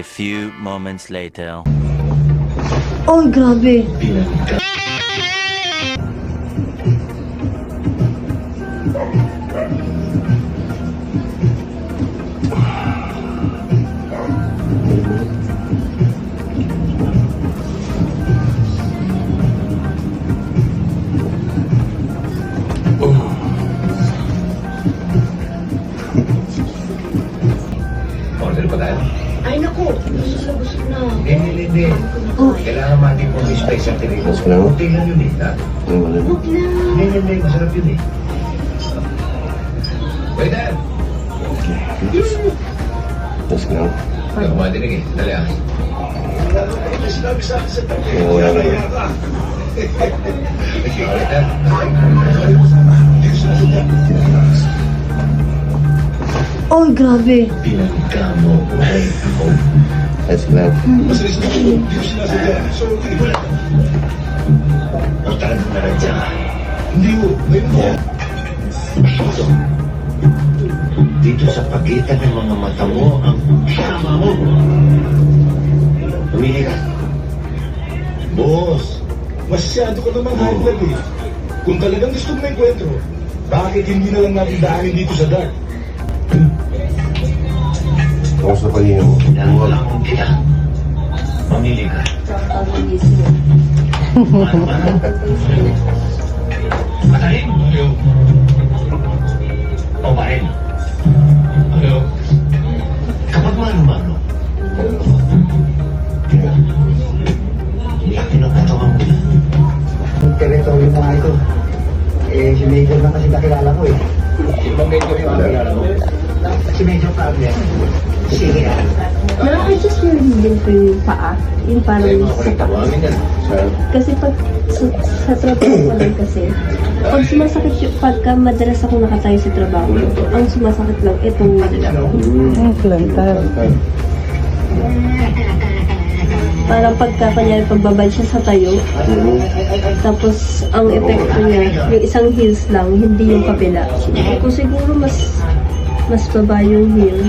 A few moments later. Oh, grabe. Order pa tayo? Ay, naku. Busog na. Hindi. Oh. Kailangan natin po may special tinito. Mas lang. Okay lang yun eh, ha? Huwag na. Hindi. Masarap yun eh. Waiter! Mas lang. Hindi ako madinig eh. Dali ah. Sinabi sa akin sa tabi. Wala na. Waiter. Oh, grabe. Pinagka mo ay ako. Mas lang. Masalis na ako. Hindi ko sinasadya. So, iba na. Pagtalan mo na rin siya. Hindi mo. Ngayon mo. Dito sa pagitan ng mga mata mo ang tama mo. Pumili ka. Boss, masyado ka namang high blood eh. Kung talagang gusto mo na enkwentro, bakit hindi na lang natin daanin dito sa dark? Kamusta paghinga mo? Pinaglangon kita. Mamili ka. Patalim. Ayaw. O bahin. Ayaw. Kapag mano-mano. Laki ng katawan mo yan. Yung teritoryo mo nga ito. Eh, si Major na kasi nakilala ko eh. Ibang medyo yung kakilala mo. Si Major Pablo. Sige ah. Nakaka-adjust yung din ko yung paa. Yung parang Ay, mga kulit ako. Amin yan. kasi pag sa trabaho ko lang kasi, pag sumasakit yung, pagka madalas ako nakatayo sa trabaho, ang sumasakit lang itong parang pagka kanya pagbabal siya sa tayo, tapos ang epekto niya, yung isang heels lang, hindi yung kabila. Kung siguro mas baba yung heel,